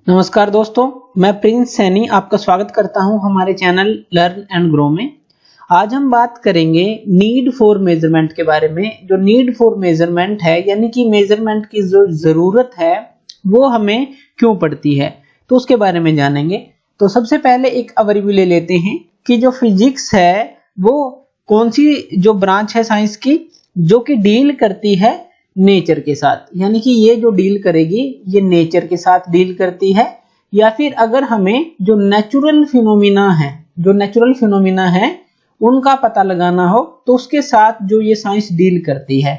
नमस्कार दोस्तों, मैं प्रिंस सैनी आपका स्वागत करता हूं हमारे चैनल लर्न एंड ग्रो में। आज हम बात करेंगे नीड फॉर मेजरमेंट के बारे में। जो नीड फॉर मेजरमेंट है यानी कि मेजरमेंट की जो जरूरत है वो हमें क्यों पड़ती है, तो उसके बारे में जानेंगे। तो सबसे पहले एक ओवरव्यू ले लेते हैं कि जो फिजिक्स है वो कौन सी जो ब्रांच है साइंस की जो कि डील करती है नेचर के साथ, यानी कि ये जो डील करेगी ये नेचर के साथ डील करती है, या फिर अगर हमें जो नेचुरल फिनोमिना है उनका पता लगाना हो तो उसके साथ जो ये साइंस डील करती है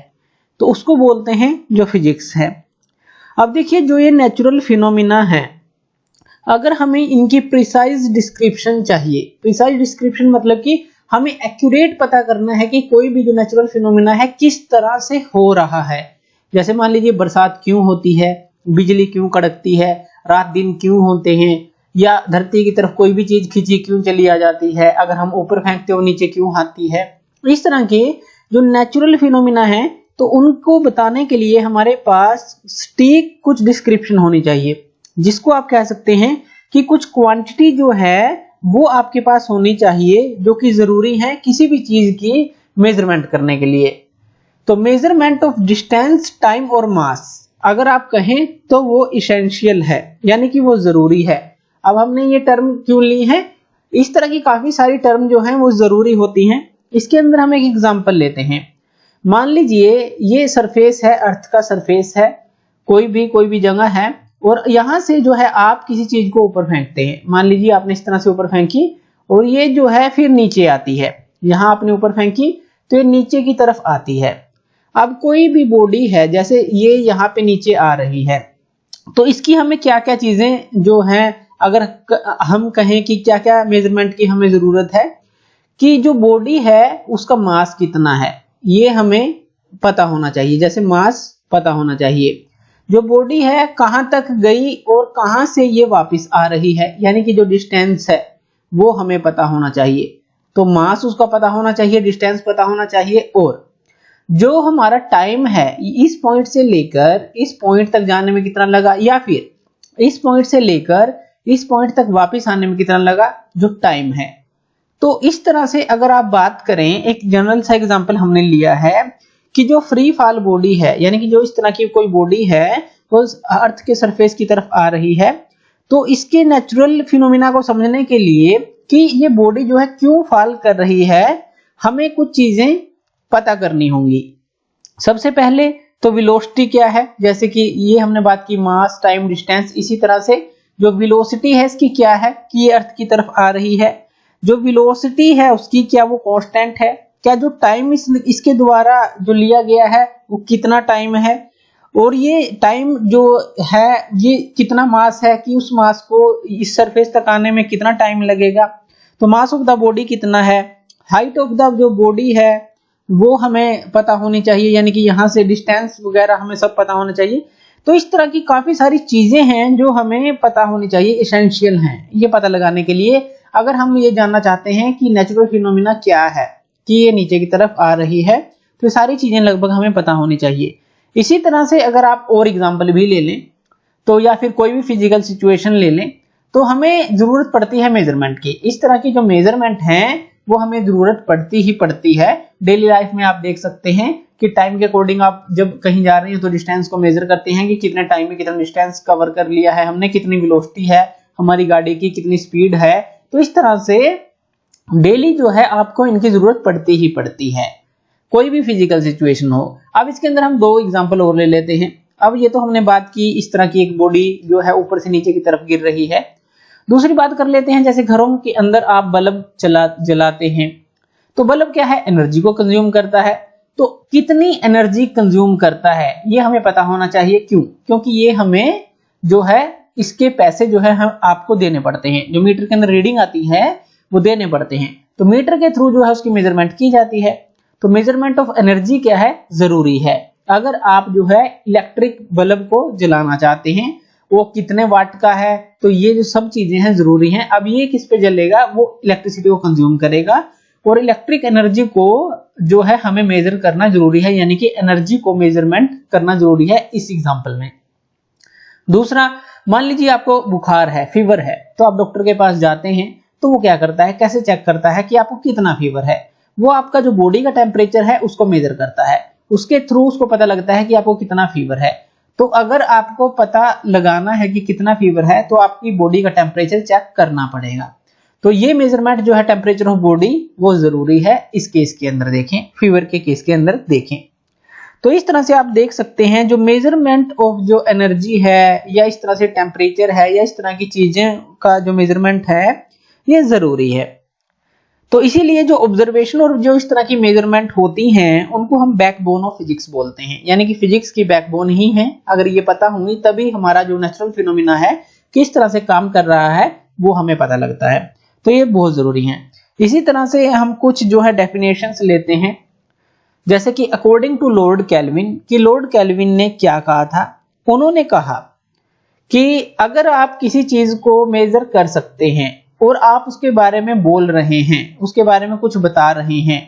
तो उसको बोलते हैं जो फिजिक्स है। अब देखिए, जो ये नेचुरल फिनोमिना है, अगर हमें इनकी प्रिसाइज डिस्क्रिप्शन चाहिए, प्रिसाइज डिस्क्रिप्शन मतलब कि हमें एक्यूरेट पता करना है कि कोई भी जो नेचुरल फिनोमिना है किस तरह से हो रहा है। जैसे मान लीजिए बरसात क्यों होती है, बिजली क्यों कड़कती है, रात दिन क्यों होते हैं, या धरती की तरफ कोई भी चीज खींची क्यों चली आ जाती है, अगर हम ऊपर फेंकते हो नीचे क्यों आती है। इस तरह के जो नेचुरल फिनोमिना है तो उनको बताने के लिए हमारे पास सटीक कुछ डिस्क्रिप्शन होनी चाहिए, जिसको आप कह सकते हैं कि कुछ क्वांटिटी जो है वो आपके पास होनी चाहिए जो कि जरूरी है किसी भी चीज की मेजरमेंट करने के लिए। तो मेजरमेंट ऑफ डिस्टेंस, टाइम और मास अगर आप कहें तो वो इसेंशियल है, यानी कि वो जरूरी है। अब हमने ये टर्म क्यों ली है, इस तरह की काफी सारी टर्म जो हैं वो जरूरी होती हैं। इसके अंदर हम एक एग्जांपल लेते हैं। मान लीजिए ये सरफेस है, अर्थ का सरफेस है, कोई भी जगह है, और यहां से जो है आप किसी चीज को ऊपर फेंकते हैं। मान लीजिए आपने इस तरह से ऊपर फेंकी और ये जो है फिर नीचे आती है। यहां आपने ऊपर फेंकी तो ये नीचे की तरफ आती है। अब कोई भी बॉडी है, जैसे ये यहाँ पे नीचे आ रही है, तो इसकी हमें क्या क्या चीजें जो हैं, अगर हम कहें कि क्या क्या मेजरमेंट की हमें जरूरत है, कि जो बॉडी है उसका मास कितना है ये हमें पता होना चाहिए। जैसे मास पता होना चाहिए, जो बॉडी है कहां तक गई और कहां से ये वापस आ रही है, यानी कि जो डिस्टेंस है वो हमें पता होना चाहिए। तो मास उसका पता होना चाहिए, डिस्टेंस पता होना चाहिए, और जो हमारा टाइम है इस पॉइंट से लेकर इस पॉइंट तक जाने में कितना लगा, या फिर इस पॉइंट से लेकर इस पॉइंट तक वापस आने में कितना लगा, जो टाइम है। तो इस तरह से अगर आप बात करें, एक जनरल सा एग्जांपल हमने लिया है कि जो फ्री फॉल बॉडी है, यानी कि जो इस तरह की कोई बॉडी है वो अर्थ के सरफेस की तरफ आ रही है, तो इसके नेचुरल फिनोमिना को समझने के लिए कि ये बॉडी जो है क्यों फॉल कर रही है, हमें कुछ चीजें पता करनी होंगी। सबसे पहले तो वेलोसिटी क्या है, जैसे कि ये हमने बात की मास, टाइम, डिस्टेंस। इसी तरह से जो वेलोसिटी है इसकी क्या है कि ये अर्थ की तरफ आ रही है। जो वेलोसिटी है उसकी क्या वो कांस्टेंट है, क्या जो टाइम इसके द्वारा जो लिया गया है वो कितना टाइम है, और ये टाइम जो है ये कितना मास है कि उस मास को इस सरफेस तक आने में कितना टाइम लगेगा। तो मास ऑफ द बॉडी कितना है, हाइट ऑफ द जो बॉडी है वो हमें पता होनी चाहिए, यानी कि यहाँ से डिस्टेंस वगैरह हमें सब पता होना चाहिए। तो इस तरह की काफी सारी चीजें हैं जो हमें पता होनी चाहिए, एसेंशियल हैं ये पता लगाने के लिए। अगर हम ये जानना चाहते हैं कि नेचुरल फिनोमिना क्या है, कि ये नीचे की तरफ आ रही है, तो सारी चीजें लगभग हमें पता होनी चाहिए। इसी तरह से अगर आप और एग्जांपल भी ले लें तो, या फिर कोई भी फिजिकल सिचुएशन ले लें, तो हमें जरूरत पड़ती है मेजरमेंट की। इस तरह की जो मेजरमेंट है वो हमें जरूरत पड़ती ही पड़ती है। डेली लाइफ में आप देख सकते हैं कि टाइम के अकॉर्डिंग आप जब कहीं जा रहे हैं तो डिस्टेंस को मेजर करते हैं कि कितने टाइम में कितना डिस्टेंस कवर कर लिया है हमने, कितनी वेलोसिटी है हमारी गाड़ी की, कितनी स्पीड है। तो इस तरह से डेली जो है आपको इनकी जरूरत पड़ती ही पड़ती है, कोई भी फिजिकल सिचुएशन हो। अब इसके अंदर हम दो एग्जांपल और ले लेते हैं। अब ये तो हमने बात की इस तरह की एक बॉडी जो है ऊपर से नीचे की तरफ गिर रही है। दूसरी बात कर लेते हैं, जैसे घरों के अंदर आप बल्ब जलाते हैं, तो बल्ब क्या है, एनर्जी को कंज्यूम करता है। तो कितनी एनर्जी कंज्यूम करता है ये हमें पता होना चाहिए। क्यों? क्योंकि ये हमें जो है इसके पैसे जो है हम आपको देने पड़ते हैं, जो मीटर के अंदर रीडिंग आती है वो देने पड़ते हैं। तो मीटर के थ्रू जो है उसकी मेजरमेंट की जाती है। तो मेजरमेंट ऑफ एनर्जी क्या है, जरूरी है। अगर आप जो है इलेक्ट्रिक बल्ब को जलाना चाहते हैं, वो कितने वाट का है, तो ये जो सब चीजें हैं जरूरी हैं। अब ये किस पे जलेगा, वो इलेक्ट्रिसिटी को कंज्यूम करेगा, और इलेक्ट्रिक एनर्जी को जो है हमें मेजर करना जरूरी है, यानी कि एनर्जी को मेजरमेंट करना जरूरी है इस एग्जांपल में। दूसरा, मान लीजिए आपको बुखार है, फीवर है, तो आप डॉक्टर के पास जाते हैं, तो वो क्या करता है, कैसे चेक करता है कि आपको कितना फीवर है? वो आपका जो बॉडी का टेम्परेचर है उसको मेजर करता है, उसके थ्रू उसको पता लगता है कि आपको कितना फीवर है। तो अगर आपको पता लगाना है कि कितना फीवर है, तो आपकी बॉडी का टेम्परेचर चेक करना पड़ेगा। तो ये मेजरमेंट जो है टेम्परेचर ऑफ बॉडी, वो जरूरी है इस केस के अंदर देखें, फीवर के केस के अंदर देखें। तो इस तरह से आप देख सकते हैं जो मेजरमेंट ऑफ जो एनर्जी है, या इस तरह से टेम्परेचर है, या इस तरह की चीजें का जो मेजरमेंट है ये जरूरी है। तो इसीलिए जो ऑब्जर्वेशन और जो इस तरह की मेजरमेंट होती हैं उनको हम बैकबोन ऑफ फिजिक्स बोलते हैं, यानी कि फिजिक्स की बैकबोन ही है। अगर ये पता होंगी तभी हमारा जो नेचुरल फिनोमिना है किस तरह से काम कर रहा है वो हमें पता लगता है। तो ये बहुत जरूरी है। इसी तरह से हम कुछ जो है डेफिनेशंस लेते हैं, जैसे कि अकॉर्डिंग टू लॉर्ड केल्विन, कि लॉर्ड केल्विन ने क्या कहा था। उन्होंने कहा कि अगर आप किसी चीज को मेजर कर सकते हैं और आप उसके बारे में बोल रहे हैं, उसके बारे में कुछ बता रहे हैं,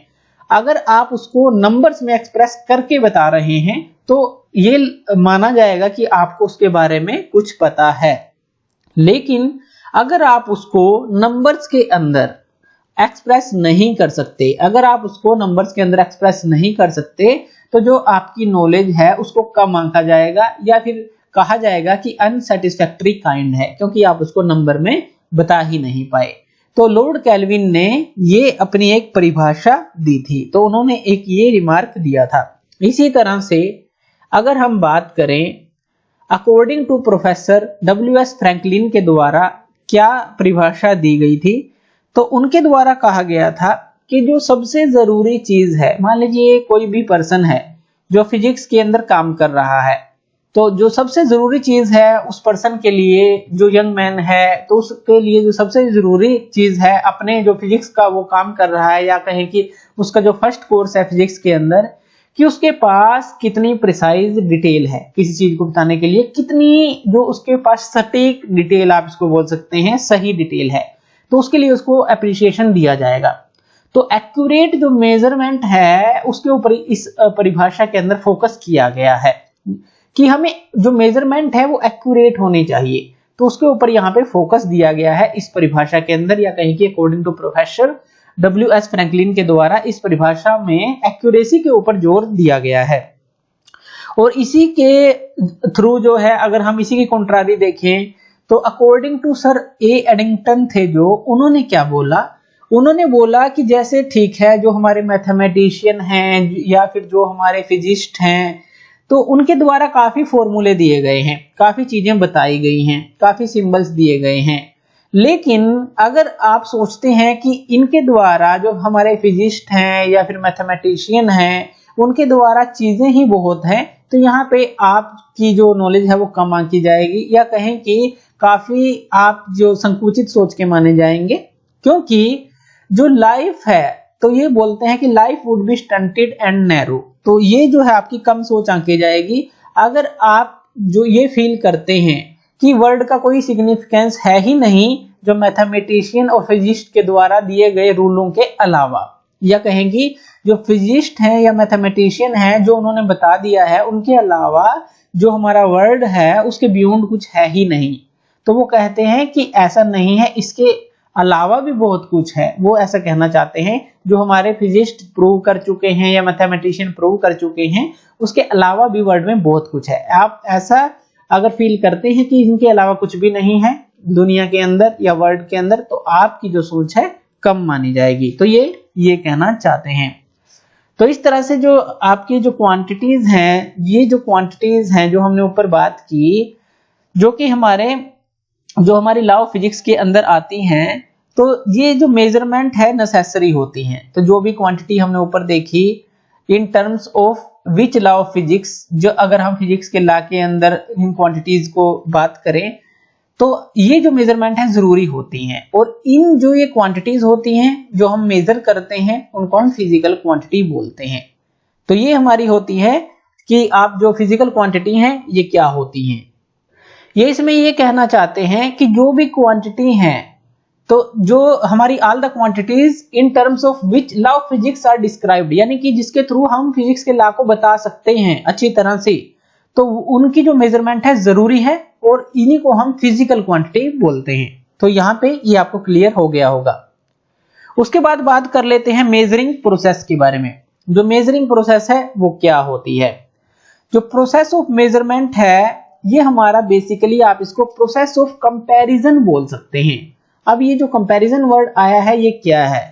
अगर आप उसको नंबर्स में एक्सप्रेस करके बता रहे हैं, तो ये माना जाएगा कि आपको उसके बारे में कुछ पता है। लेकिन अगर आप उसको नंबर्स के अंदर एक्सप्रेस नहीं कर सकते, अगर आप उसको नंबर्स के अंदर एक्सप्रेस नहीं कर सकते, तो जो आपकी नॉलेज है उसको कम आंका जाएगा, या फिर कहा जाएगा कि अनसेटिस्फैक्टरी काइंड है, क्योंकि आप उसको नंबर में बता ही नहीं पाए। तो लॉर्ड केल्विन ने ये अपनी एक परिभाषा दी थी, तो उन्होंने एक ये रिमार्क दिया था। इसी तरह से अगर हम बात करें अकॉर्डिंग टू प्रोफेसर डब्ल्यू.एस. फ्रैंकलिन के द्वारा क्या परिभाषा दी गई थी, तो उनके द्वारा कहा गया था कि जो सबसे जरूरी चीज है, मान लीजिए कोई भी पर्सन है जो फिजिक्स के अंदर काम कर रहा है, तो जो सबसे जरूरी चीज है उस पर्सन के लिए, जो यंग मैन है, तो उसके लिए जो सबसे जरूरी चीज है अपने जो फिजिक्स का वो काम कर रहा है, या कहें कि उसका जो फर्स्ट कोर्स है फिजिक्स के अंदर, कि उसके पास कितनी प्रिसाइज डिटेल है किसी चीज को बताने के लिए, कितनी जो उसके पास सटीक डिटेल, आप इसको बोल सकते हैं सही डिटेल है, तो उसके लिए उसको अप्रिसिएशन दिया जाएगा। तो एक्यूरेट जो मेजरमेंट है उसके ऊपर इस परिभाषा के अंदर फोकस किया गया है कि हमें जो मेजरमेंट है वो एक्यूरेट होनी चाहिए, तो उसके ऊपर यहाँ पे फोकस दिया गया है इस परिभाषा के अंदर, या कहीं कि अकॉर्डिंग टू प्रोफेसर डब्ल्यू.एस. फ्रैंकलिन के द्वारा इस परिभाषा में एक्यूरेसी के ऊपर जोर दिया गया है। और इसी के थ्रू जो है, अगर हम इसी की कॉन्ट्रारी देखें, तो according to sir A Eddington थे जो, उन्होंने क्या बोला, उन्होंने बोला कि जैसे ठीक है जो हमारे मैथमेटिशियन हैं या फिर जो हमारे फिजिस्ट हैं, तो उनके द्वारा काफी फॉर्मूले दिए गए हैं, काफी चीजें बताई गई हैं, काफी सिंबल्स दिए गए हैं, लेकिन अगर आप सोचते हैं कि इनके द्वारा जो हमारे फिजिस्ट हैं या फिर मैथमेटिशियन हैं उनके द्वारा चीजें ही बहुत हैं, तो यहाँ पे आपकी जो नॉलेज है वो कम आंकी जाएगी, या कहें कि काफी आप जो संकुचित सोच के माने जाएंगे, क्योंकि जो लाइफ है, तो ये बोलते हैं कि life would be stunted and narrow, तो ये जो है आपकी कम सोच आंकी जाएगी अगर आप जो ये फील करते हैं कि वर्ड का कोई सिग्निफिकेंस है ही नहीं जो मैथमेटिशियन और फिजिस्ट के द्वारा दिए गए रूलों के अलावा, या कहेंगे जो फिजिस्ट हैं या मैथमेटिशियन हैं जो उन्होंने बता दिया है उनके अलावा जो हमारा वर्ड है उसके बियॉन्ड कुछ है ही नहीं। तो वो कहते हैं कि ऐसा नहीं है, इसके अलावा भी बहुत कुछ है, वो ऐसा कहना चाहते हैं जो हमारे फिजिस्ट प्रूव कर चुके हैं या मैथमेटिशियन प्रूव कर चुके हैं, उसके अलावा भी वर्ड में बहुत कुछ है। आप ऐसा अगर फील करते हैं कि इनके अलावा कुछ भी नहीं है दुनिया के अंदर या वर्ल्ड के अंदर, तो आपकी जो सोच है कम मानी जाएगी। तो ये कहना चाहते हैं। तो इस तरह से जो आपकी जो क्वांटिटीज हैं, ये जो क्वांटिटीज हैं जो हमने ऊपर बात की, जो कि हमारी लॉ ऑफ फिजिक्स के अंदर आती हैं, तो ये जो मेजरमेंट है नेसेसरी होती हैं। तो जो भी क्वांटिटी हमने ऊपर देखी इन terms of which law of physics, जो अगर हम फिजिक्स के लॉ के अंदर इन क्वांटिटीज को बात करें तो ये जो मेजरमेंट है जरूरी होती हैं, और इन जो ये क्वांटिटीज होती हैं जो हम मेजर करते हैं उनको हम फिजिकल क्वांटिटी बोलते हैं। तो ये हमारी होती है कि आप जो फिजिकल क्वांटिटी हैं ये क्या होती हैं। ये इसमें ये कहना चाहते हैं कि जो भी क्वांटिटी हैं, तो जो हमारी all the quantities in terms of which law of physics are described, यानी कि जिसके थ्रू हम फिजिक्स के लॉ को बता सकते हैं अच्छी तरह से, तो उनकी जो मेजरमेंट है जरूरी है और इन्हीं को हम फिजिकल क्वांटिटी बोलते हैं। तो यहाँ पे ये आपको क्लियर हो गया होगा। उसके बाद बात कर लेते हैं मेजरिंग प्रोसेस के बारे में। जो मेजरिंग प्रोसेस है वो क्या होती है? जो प्रोसेस ऑफ मेजरमेंट है ये हमारा बेसिकली आप इसको प्रोसेस ऑफ कंपैरिजन बोल सकते हैं। अब ये जो कंपैरिजन वर्ड आया है ये क्या है?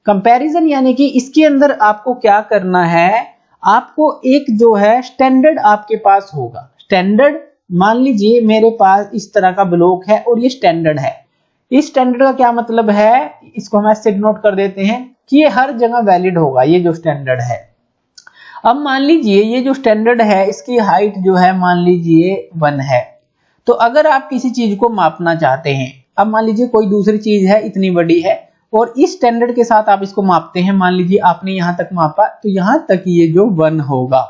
कंपैरिजन यानी कि इसके अंदर आपको क्या करना है, आपको एक जो है स्टैंडर्ड आपके पास होगा। स्टैंडर्ड, मान लीजिए मेरे पास इस तरह का ब्लॉक है और ये स्टैंडर्ड है। इस स्टैंडर्ड का क्या मतलब है, इसको हम ऐसे नोट कर देते हैं कि ये हर जगह वैलिड होगा, ये जो स्टैंडर्ड है। अब मान लीजिए ये जो स्टैंडर्ड है इसकी हाइट जो है मान लीजिए 1 है। तो अगर आप किसी चीज को मापना चाहते हैं, अब मान लीजिए कोई दूसरी चीज है इतनी बड़ी है और इस स्टैंडर्ड के साथ आप इसको मापते हैं, मान लीजिए आपने यहां तक मापा तो यहां तक ये जो 1 होगा।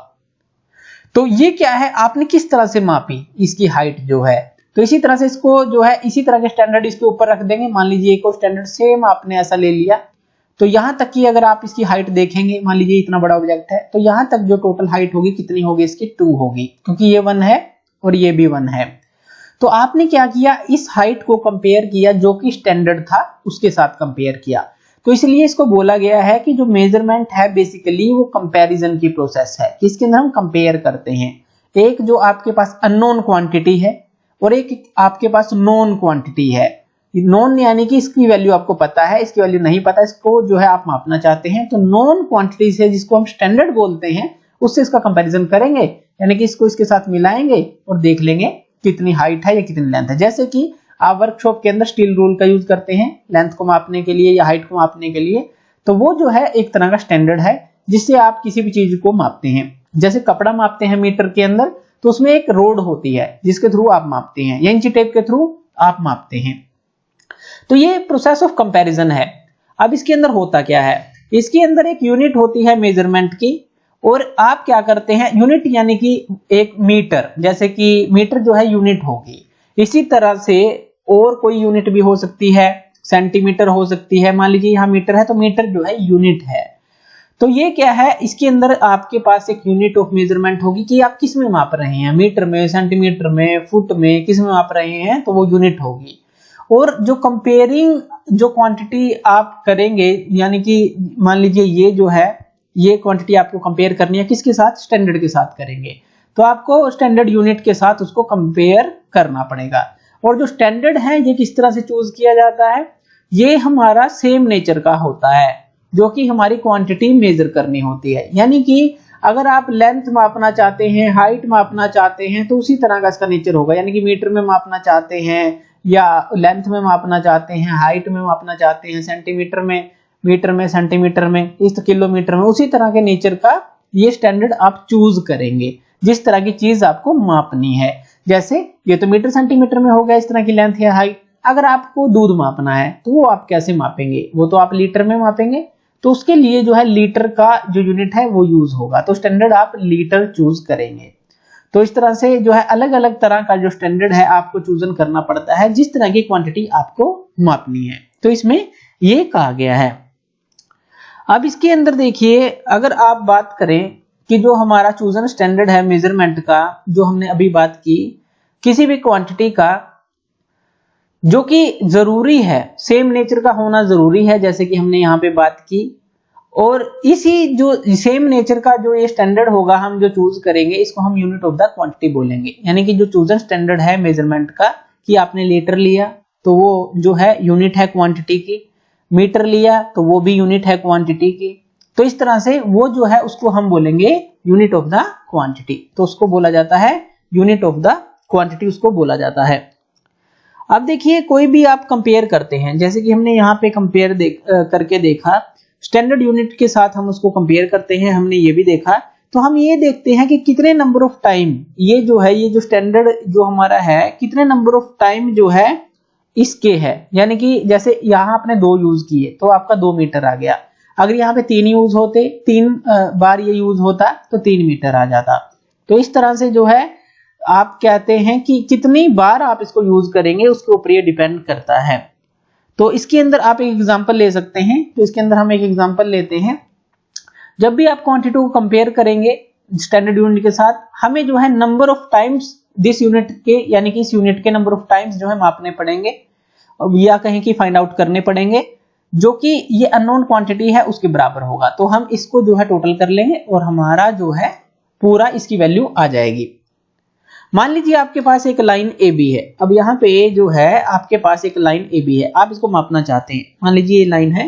तो ये क्या है, आपने किस तरह से मापी इसकी हाइट जो है, तो इसी तरह से इसको जो है इसी तरह के स्टैंडर्ड इसके ऊपर रख देंगे। मान लीजिए एक और स्टैंडर्ड सेम आपने ऐसा ले लिया, तो यहां तक की अगर आप इसकी हाइट देखेंगे, मान लीजिए इतना बड़ा ऑब्जेक्ट है तो यहां तक जो टोटल हाइट होगी कितनी होगी इसकी 2 होगी, क्योंकि ये 1 है और ये भी 1 है। तो आपने क्या किया, इस हाइट को कंपेयर किया जो कि स्टैंडर्ड था उसके साथ कंपेयर किया। तो इसलिए इसको बोला गया है कि जो मेजरमेंट है बेसिकली वो कंपैरिजन की प्रोसेस है। इसके अंदर हम कंपेयर करते हैं, एक जो आपके पास अननोन क्वांटिटी है और एक आपके पास नोन क्वांटिटी है। नोन यानी कि इसकी वैल्यू आपको पता है, इसकी वैल्यू नहीं पता, इसको जो है आप मापना चाहते हैं, तो नोन क्वांटिटी से जिसको हम स्टैंडर्ड बोलते हैं उससे इसका कंपैरिजन करेंगे, यानी कि इसको इसके साथ मिलाएंगे और देख लेंगे कितनी हाइट है या कितनी लेंथ है। जैसे कि आप वर्कशॉप के अंदर स्टील रूल का यूज करते हैं लेंथ को मापने के लिए या हाइट को मापने के लिए, तो वो जो है एक तरह का स्टैंडर्ड है जिससे आप किसी भी चीज को मापते हैं। जैसे कपड़ा मापते हैं मीटर के अंदर, तो उसमें एक रोड होती है जिसके थ्रू आप मापते हैं या इंची टेप के थ्रू आप मापते हैं। तो ये प्रोसेस ऑफ कंपैरिजन है। अब इसके अंदर होता क्या है, इसके अंदर एक यूनिट होती है मेजरमेंट की, और आप क्या करते हैं, यूनिट यानी कि एक मीटर, जैसे कि मीटर जो है यूनिट होगी, इसी तरह से और कोई यूनिट भी हो सकती है, सेंटीमीटर हो सकती है। मान लीजिए यहाँ मीटर है तो मीटर जो है यूनिट है। तो ये क्या है, इसके अंदर आपके पास एक यूनिट ऑफ मेजरमेंट होगी कि आप किस में माप रहे हैं, मीटर में, सेंटीमीटर में, फुट में, किस में माप रहे हैं, तो वो यूनिट होगी। और जो कंपेयरिंग जो क्वांटिटी आप करेंगे, यानी कि मान लीजिए ये जो है ये क्वांटिटी आपको कंपेयर करनी है किसके साथ, स्टैंडर्ड के साथ करेंगे, तो आपको स्टैंडर्ड यूनिट के साथ उसको कंपेयर करना पड़ेगा। और जो स्टैंडर्ड है ये किस तरह से चूज किया जाता है, ये हमारा सेम नेचर का होता है जो कि हमारी क्वांटिटी मेजर करनी होती है। यानी कि अगर आप लेंथ मापना चाहते हैं, हाइट मापना चाहते हैं, तो उसी तरह का इसका नेचर होगा। यानी कि मीटर में मापना चाहते हैं या लेंथ में मापना चाहते हैं, हाइट में मापना चाहते हैं, सेंटीमीटर में, मीटर में, सेंटीमीटर में, इस किलोमीटर में, उसी तरह के नेचर का ये स्टैंडर्ड आप चूज करेंगे जिस तरह की चीज आपको मापनी है। जैसे ये तो मीटर सेंटीमीटर में हो गया इस तरह की लेंथ या हाइट। अगर आपको दूध मापना है तो वो आप कैसे मापेंगे, वो तो आप लीटर में मापेंगे, तो उसके लिए जो है लीटर का जो यूनिट है वो यूज होगा, तो स्टैंडर्ड आप लीटर चूज करेंगे। तो इस तरह से जो है अलग अलग तरह का जो स्टैंडर्ड है आपको चूजन करना पड़ता है जिस तरह की क्वांटिटी आपको मापनी है। तो इसमें ये कहा गया है। अब इसके अंदर देखिए, अगर आप बात करें कि जो हमारा चूजन स्टैंडर्ड है मेजरमेंट का, जो हमने अभी बात की, किसी भी क्वांटिटी का जो कि जरूरी है, सेम नेचर का होना जरूरी है, जैसे कि हमने यहाँ पे बात की, और इसी जो सेम नेचर का जो ये स्टैंडर्ड होगा हम जो चूज करेंगे इसको हम यूनिट ऑफ द क्वांटिटी बोलेंगे। यानी कि जो चूजन स्टैंडर्ड है मेजरमेंट का, कि आपने लीटर लिया तो वो जो है यूनिट है क्वांटिटी की, मीटर लिया तो वो भी यूनिट है क्वांटिटी की, तो इस तरह से वो जो है उसको हम बोलेंगे यूनिट ऑफ द क्वांटिटी। तो उसको बोला जाता है यूनिट ऑफ द क्वांटिटी, उसको बोला जाता है। अब देखिए, कोई भी आप कंपेयर करते हैं, जैसे कि हमने यहाँ पे कंपेयर करके देखा, स्टैंडर्ड यूनिट के साथ हम उसको कंपेयर करते हैं, हमने ये भी देखा। तो हम ये देखते हैं कि कितने नंबर ऑफ टाइम ये जो है, ये जो स्टैंडर्ड जो हमारा है, कितने नंबर ऑफ टाइम जो है इसके है। यानी कि जैसे यहाँ आपने 2 यूज किए तो आपका 2 मीटर आ गया। अगर यहाँ पे 3 यूज होते, 3 बार ये यूज होता तो 3 मीटर आ जाता। तो इस तरह से जो है आप कहते हैं कि कितनी बार आप इसको यूज करेंगे उसके ऊपर ये डिपेंड करता है। तो इसके अंदर आप एक एग्जांपल ले सकते हैं। तो इसके अंदर हम एक एग्जांपल लेते हैं, जब भी आप क्वांटिटी को कंपेयर करेंगे स्टैंडर्ड यूनिट के साथ, हमें जो है number of times this unit के यानी कि इस यूनिट के नंबर ऑफ टाइम्स जो है मापने पड़ेंगे या कहीं की फाइंड आउट करने पड़ेंगे, जो कि ये अननोन क्वांटिटी है उसके बराबर होगा। तो हम इसको जो है टोटल कर लेंगे और हमारा जो है पूरा इसकी वैल्यू आ जाएगी। मान लीजिए आपके पास एक लाइन ए बी है। अब यहाँ पे जो है आपके पास एक लाइन ए बी है, आप इसको मापना चाहते हैं। मान लीजिए ये लाइन है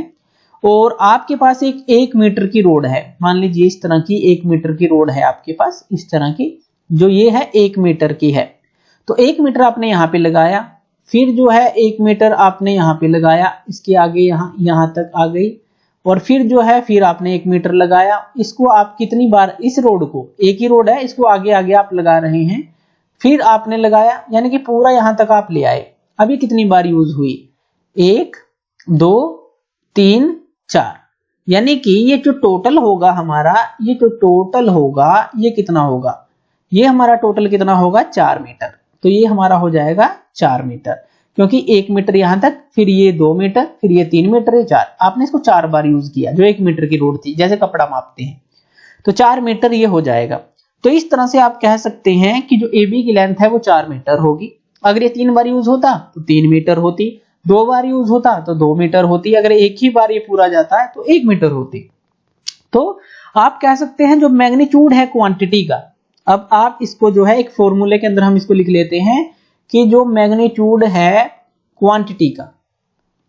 और आपके पास एक 1 मीटर की रोड है। मान लीजिए इस तरह की 1 मीटर की रोड है आपके पास, इस तरह की, जो ये है 1 मीटर की है। तो 1 मीटर आपने यहाँ पे लगाया, फिर जो है 1 मीटर आपने यहाँ पे लगाया, इसके आगे यहाँ तक आ गई, और फिर जो है फिर आपने 1 मीटर लगाया। इसको आप कितनी बार, इस रोड को, एक ही रोड है, इसको आगे आगे आप लगा रहे हैं, फिर आपने लगाया, यानी कि पूरा यहां तक आप ले आए। अब ये कितनी बार यूज हुई, 1 2 3 4, यानी कि ये जो टोटल होगा हमारा, ये जो टोटल होगा ये कितना होगा, ये हमारा टोटल कितना होगा 4 मीटर। तो ये हमारा हो जाएगा 4 मीटर, क्योंकि 1 मीटर यहां तक, फिर ये 2 मीटर, फिर ये 3 मीटर, ये 4। आपने इसको 4 बार यूज किया, जो 1 मीटर की रोड थी, जैसे कपड़ा मापते हैं, तो 4 मीटर ये हो जाएगा। तो इस तरह से आप कह सकते हैं कि जो AB की लेंथ है वो 4 मीटर होगी। अगर ये 3 बार यूज होता तो 3 मीटर होती, 2 बार यूज होता तो 2 मीटर होती, अगर एक ही बार ये पूरा जाता है तो 1 मीटर होती। तो आप कह सकते हैं जो मैग्नीट्यूड है क्वांटिटी का, अब आप इसको जो है एक फॉर्मूले के अंदर हम इसको लिख लेते हैं कि जो मैग्नीट्यूड है क्वांटिटी का,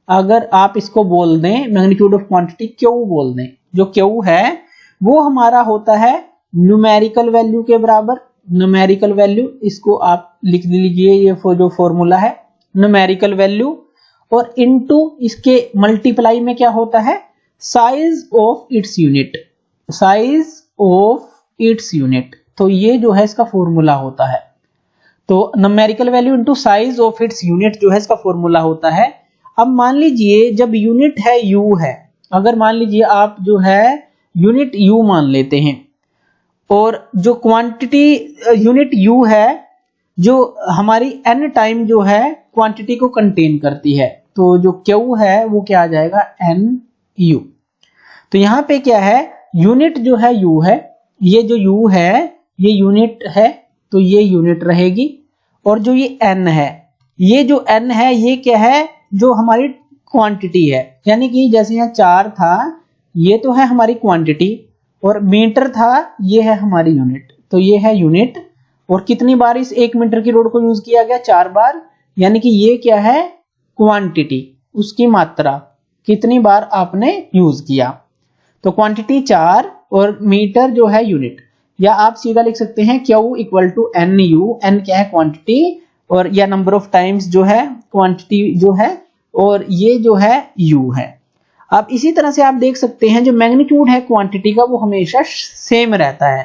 अगर आप इसको बोल दें मैग्नीट्यूड ऑफ क्वांटिटी Q बोल दें, जो Q है वो हमारा होता है न्यूमेरिकल वैल्यू के बराबर। न्यूमेरिकल वैल्यू, इसको आप लिख लीजिए, ये जो फॉर्मूला है न्यूमेरिकल वैल्यू, और इनटू इसके मल्टीप्लाई में क्या होता है, size of its unit, size of its unit. तो ये जो है इसका फॉर्मूला होता है। तो numerical value into size of its unit जो है इसका फॉर्मूला होता है। अब मान लीजिए जब यूनिट है U है, अगर मान लीजिए आप जो है यूनिट U मान लेते हैं, और जो क्वांटिटी यूनिट U है जो हमारी n टाइम जो है क्वांटिटी को कंटेन करती है, तो जो Q है वो क्या आ जाएगा NU। तो यहाँ पे क्या है, यूनिट जो है U है, ये जो U है ये यूनिट है, तो ये यूनिट रहेगी, और जो ये n है, ये जो n है ये क्या है, जो हमारी क्वांटिटी है। यानी कि जैसे यहाँ 4 था, ये तो है हमारी क्वांटिटी, और मीटर था, ये है हमारी यूनिट। तो ये है यूनिट, और कितनी बार इस 1 मीटर की रोड को यूज किया गया, 4 बार, यानी कि ये क्या है क्वांटिटी, उसकी मात्रा, कितनी बार आपने यूज किया। तो क्वांटिटी 4 और मीटर जो है यूनिट, या आप सीधा लिख सकते हैं Q equal to NU। N क्या है क्वांटिटी, और या नंबर ऑफ टाइम्स जो है क्वांटिटी जो है, और ये जो है U है। अब इसी तरह से आप देख सकते हैं जो मैग्नीट्यूड है क्वांटिटी का वो हमेशा सेम रहता है।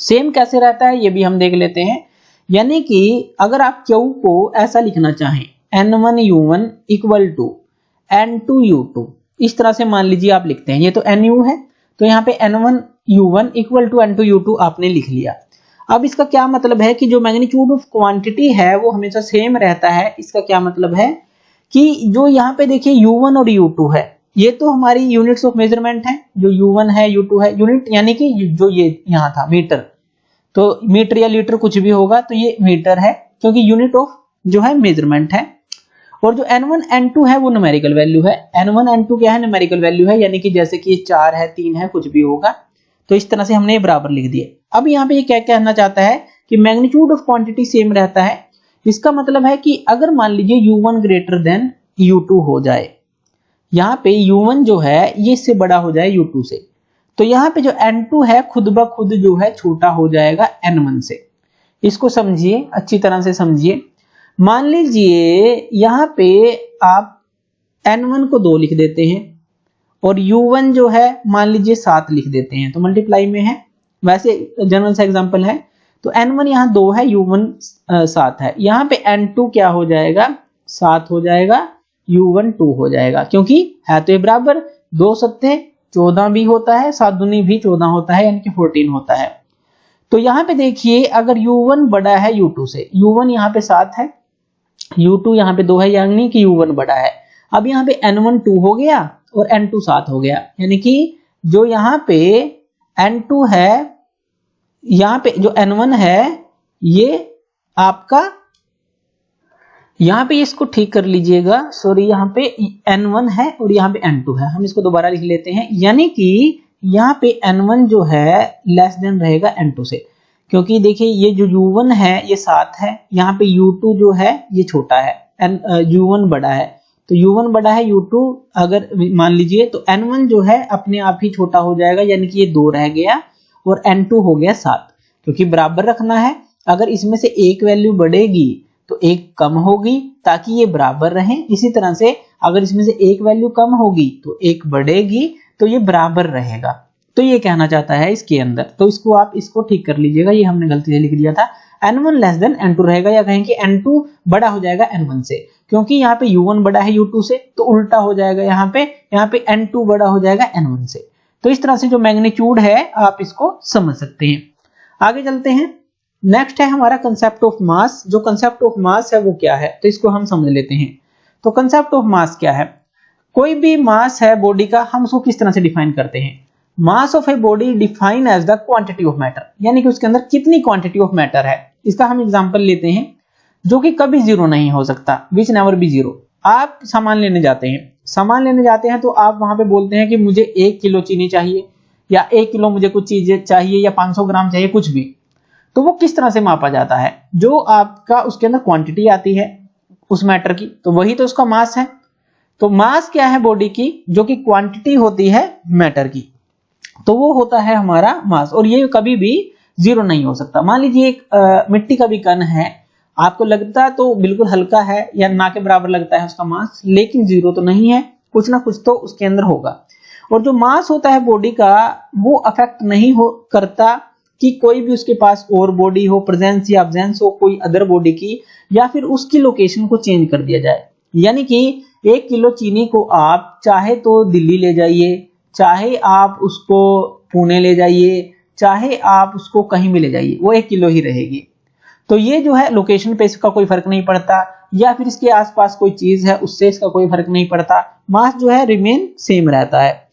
सेम कैसे रहता है ये भी हम देख लेते हैं। यानी कि अगर आप Q को ऐसा लिखना चाहें, N1U1 इक्वल टू N2U2, इस तरह से मान लीजिए आप लिखते हैं, ये तो NU है, तो यहाँ पे N1U1 इक्वल टू N2U2 आपने लिख लिया। अब इसका क्या मतलब है कि जो मैग्नीट्यूड ऑफ क्वांटिटी है वो हमेशा सेम रहता है। इसका क्या मतलब है कि जो यहाँ पे देखिए U1 और U2 है, ये तो हमारी यूनिट्स ऑफ मेजरमेंट है, जो U1 है U2 है, यूनिट यानी कि जो ये यहाँ था मीटर, तो मीटर या लीटर कुछ भी होगा, तो ये मीटर है क्योंकि यूनिट ऑफ जो है मेजरमेंट है। और जो N1 N2 है वो न्यूमेरिकल वैल्यू है। N1 N2 क्या है, न्यूमेरिकल वैल्यू है, यानी कि जैसे कि 4 है 3 है कुछ भी होगा, तो इस तरह से हमने ये बराबर लिख दिए। अब यहाँ पे ये क्या कहना चाहता है कि मैग्नीट्यूड ऑफ क्वांटिटी सेम रहता है। इसका मतलब है कि अगर मान लीजिए U1 ग्रेटर देन U2 हो जाए, यहाँ पे U1 जो है ये इससे बड़ा हो जाए U2 से, तो यहाँ पे जो N2 है खुद ब खुद जो है छोटा हो जाएगा N1 से। इसको समझिए, अच्छी तरह से समझिए। मान लीजिए यहाँ पे आप N1 को 2 लिख देते हैं और U1 जो है मान लीजिए 7 लिख देते हैं, तो मल्टीप्लाई में है, वैसे जनरल सा एग्जांपल है। तो N1 यहाँ 2 है, U1 7 है, यहाँ पे N2 क्या हो जाएगा 7 हो जाएगा, U1 2 हो जाएगा, क्योंकि है तो ये बराबर, 2 सत्ते 14 भी होता है, 7 दूनी भी 14 होता है, यानी कि 14 होता है। तो यहाँ पे देखिए अगर U1 बड़ा है U2 से, U1 यहाँ पे 7 है, U2 यहाँ पे 2 है, यानी कि U1 बड़ा है। अब यहाँ पे N1 2 हो गया और N2 7 हो गया, यानी कि जो यहाँ पे N2 है, यहाँ पे जो N1 है ये आपका यहाँ पे इसको ठीक कर लीजिएगा, सॉरी यहाँ पे n1 है और यहाँ पे n2 है, हम इसको दोबारा लिख लेते हैं। यानी कि यहाँ पे n1 जो है लेस देन रहेगा n2 से, क्योंकि देखिए ये जो u1 है ये 7 है, यहाँ पे u2 जो है ये छोटा है, u1 बड़ा है, तो u1 बड़ा है, u2 अगर मान लीजिए तो n1 जो है अपने आप ही छोटा हो जाएगा, यानी कि ये 2 रह गया और n2 हो गया 7, क्योंकि बराबर रखना है। अगर इसमें से एक वैल्यू बढ़ेगी तो एक कम होगी ताकि ये बराबर रहें, इसी तरह से अगर इसमें से एक वैल्यू कम होगी तो एक बढ़ेगी तो ये बराबर रहेगा। तो ये कहना चाहता है इसके अंदर, तो इसको आप इसको ठीक कर लीजिएगा, ये हमने गलती से लिख दिया था, n1 लेस देन n2 रहेगा, या कहें कि n2 बड़ा हो जाएगा n1 से, क्योंकि यहाँ पे u1 बड़ा है u2 से, तो उल्टा हो जाएगा यहाँ पे n2 बड़ा हो जाएगा n1 से। तो इस तरह से जो मैग्नीट्यूड है आप इसको समझ सकते हैं। आगे चलते हैं, नेक्स्ट है हमारा कंसेप्ट ऑफ मास। जो कंसेप्ट ऑफ मास है वो क्या है, तो इसको हम समझ लेते हैं। तो कंसेप्ट ऑफ मास क्या है, कोई भी मास है बॉडी का, हम उसको किस तरह से डिफाइन करते हैं। Mass of a body define as the quantity of matter, यानी कि उसके अंदर कितनी क्वांटिटी ऑफ मैटर है। इसका हम एग्जांपल लेते हैं जो कि कभी जीरो नहीं हो सकता, विच नेवर बी जीरो। आप सामान लेने जाते हैं, तो आप वहां पे बोलते हैं कि मुझे 1 किलो चीनी चाहिए, या 1 किलो मुझे कुछ चीजें चाहिए, या 500 ग्राम चाहिए, कुछ भी। तो वो किस तरह से मापा जाता है, जो आपका उसके अंदर क्वांटिटी आती है उस मैटर की, तो वही तो उसका मास है। तो मास क्या है बॉडी की, जो कि क्वांटिटी होती है मैटर की, तो वो होता है हमारा मास, और ये कभी भी जीरो नहीं हो सकता। मान लीजिए एक मिट्टी का भी कण है, आपको लगता तो बिल्कुल हल्का है या ना के बराबर लगता है उसका मास, लेकिन जीरो तो नहीं है, कुछ ना कुछ तो उसके अंदर होगा। और जो मास होता है बॉडी का, वो अफेक्ट नहीं करता कि कोई भी उसके पास और बॉडी हो, प्रेजेंस या एब्सेंस हो कोई अदर बॉडी की, या फिर उसकी लोकेशन को चेंज कर दिया जाए। यानी कि 1 किलो चीनी को आप चाहे तो दिल्ली ले जाइए, चाहे आप उसको पुणे ले जाइए, चाहे आप उसको कहीं भी ले जाइए, वो 1 किलो ही रहेगी। तो ये जो है लोकेशन पे इसका कोई फर्क नहीं पड़ता, या फिर इसके आसपास कोई चीज है उससे इसका कोई फर्क नहीं पड़ता, मास जो है रिमेन सेम रहता है।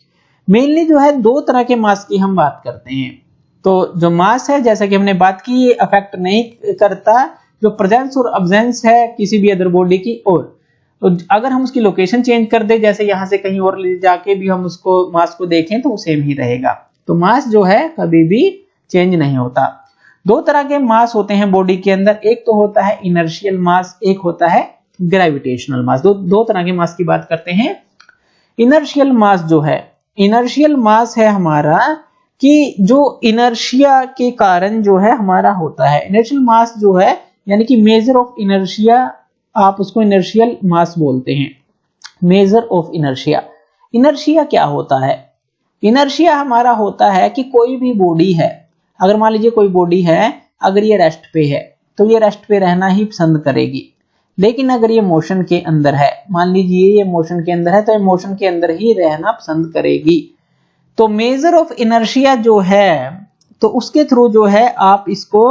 मेनली जो है 2 तरह के मास की हम बात करते हैं। तो जो मास है, जैसा कि हमने बात की, ये अफेक्ट नहीं करता जो प्रेजेंस और एब्सेंस है किसी भी अदर बॉडी की। और तो अगर हम उसकी लोकेशन चेंज कर दे, जैसे यहां से कहीं और ले जाके भी हम उसको मास को देखें, तो वो सेम ही रहेगा। तो मास जो है कभी भी चेंज नहीं होता। 2 तरह के मास होते हैं बॉडी के अंदर, एक तो होता है इनर्शियल मास, एक होता है ग्रेविटेशनल मास। दो तरह के मास की बात करते हैं। इनर्शियल मास जो है, इनर्शियल मास है हमारा कि जो इनर्शिया के कारण जो है हमारा होता है। इनर्शियल मास जो है यानी कि मेजर ऑफ इनर्शिया, आप उसको इनर्शियल मास बोलते हैं। मेजर ऑफ इनर्शिया, इनर्शिया क्या होता है, इनर्शिया हमारा होता है कि कोई भी बॉडी है, अगर मान लीजिए कोई बॉडी है, अगर ये रेस्ट पे है तो ये रेस्ट पे रहना ही पसंद करेगी। लेकिन अगर ये मोशन के अंदर है, मान लीजिए ये मोशन के अंदर है, तो ये मोशन के अंदर ही रहना पसंद करेगी। तो मेजर ऑफ इनर्शिया जो है, तो उसके थ्रू जो है आप इसको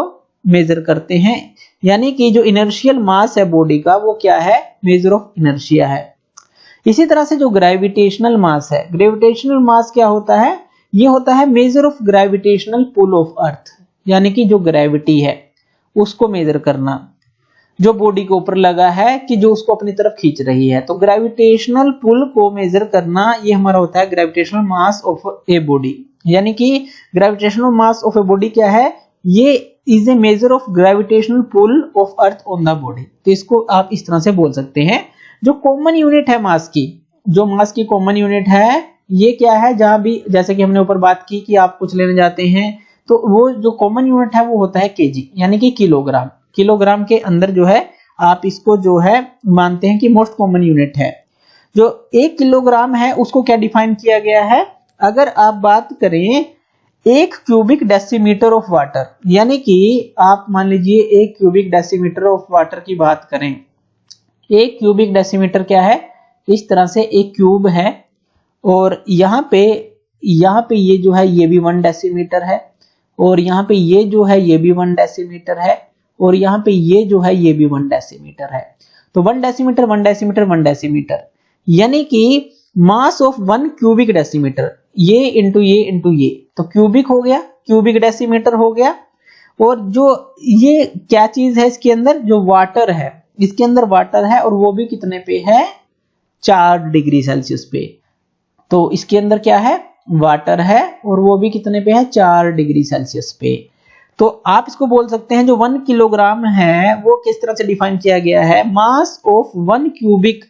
मेजर करते हैं। यानी कि जो इनर्शियल मास है बॉडी का, वो क्या है, मेजर ऑफ इनर्शिया है। इसी तरह से जो ग्रेविटेशनल मास है, ग्रेविटेशनल मास क्या होता है, ये होता है measure of gravitational pull of earth, यानी कि जो ग्रेविटी है उसको मेजर करना, जो बॉडी के ऊपर लगा है कि जो उसको अपनी तरफ खींच रही है। तो ग्रेविटेशनल पुल को मेजर करना, ये हमारा होता है gravitational mass of a body. यानी कि gravitational mass of a body क्या है, ये is a measure of gravitational pull of earth on the body. तो इसको आप इस तरह से बोल सकते हैं। जो कॉमन यूनिट है मास की, जो मास की कॉमन यूनिट है, ये क्या है, जहां भी जैसे कि हमने ऊपर बात की कि आप कुछ लेने जाते हैं, तो वो जो कॉमन यूनिट है वो होता है केजी, यानी कि किलोग्राम। किलोग्राम के अंदर जो है आप इसको जो है मानते हैं कि मोस्ट कॉमन यूनिट है। जो 1 किलोग्राम है उसको क्या डिफाइन किया गया है, अगर आप बात करें 1 क्यूबिक डेसीमीटर ऑफ वाटर, यानी कि आप मान लीजिए 1 क्यूबिक डेसीमीटर ऑफ वाटर की बात करें। 1 क्यूबिक डेसीमीटर क्या है, इस तरह से एक क्यूब है, और यहाँ पे ये जो है ये भी 1 डेसीमीटर है, और यहाँ पे ये जो है ये भी 1 डेसीमीटर है, और यहाँ पे ये जो है ये भी 1 डेसीमीटर है। तो 1 डेसीमीटर 1 डेसीमीटर 1 डेसीमीटर, यानी कि मास ऑफ 1 क्यूबिक डेसीमीटर, ये इंटू ये, तो क्यूबिक हो गया, क्यूबिक डेसीमीटर हो गया। और जो ये क्या चीज है इसके अंदर, जो वाटर है, इसके अंदर वाटर है और वो भी कितने पे है, 4 डिग्री सेल्सियस पे। तो इसके अंदर क्या है, वाटर है और वो भी कितने पे है, 4 डिग्री सेल्सियस पे। तो आप इसको बोल सकते हैं जो 1 किलोग्राम है वो किस तरह से डिफाइन किया गया है, mass of 1 cubic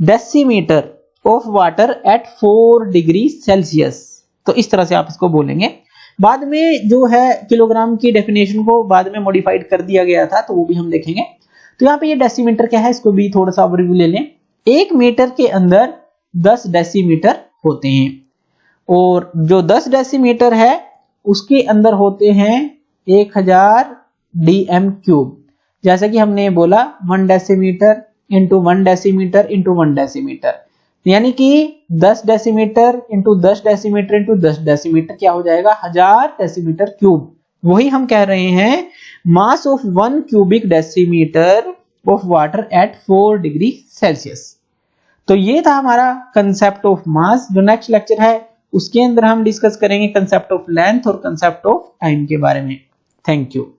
decimetre of water at 4 degree Celsius. तो इस तरह से आप इसको बोलेंगे। बाद में जो है किलोग्राम की डेफिनेशन को बाद में मॉडिफाइड कर दिया गया था, तो वो भी हम देखेंगे। तो यहाँ पे ये डेसीमीटर क्या है, इसको भी थोड़ा सा ओवरव्यू ले लें। 1 मीटर के अंदर 10 डेसीमीटर होते हैं और जो 10 डेसीमीटर है उसके अंदर होते हैं 1000 डीएम क्यूब। जैसे कि हमने बोला 1 decimetre into 1 decimetre into 1 decimetre, यानी कि 10 decimetre into 10 decimetre into 10 decimetre क्या हो जाएगा, 1000 डेसीमीटर क्यूब। वही हम कह रहे हैं mass of 1 cubic decimetre of water at 4 degree Celsius. तो ये था हमारा कंसेप्ट ऑफ मास। जो नेक्स्ट लेक्चर है उसके अंदर हम डिस्कस करेंगे कंसेप्ट ऑफ लेंथ और कंसेप्ट ऑफ टाइम के बारे में। Thank you.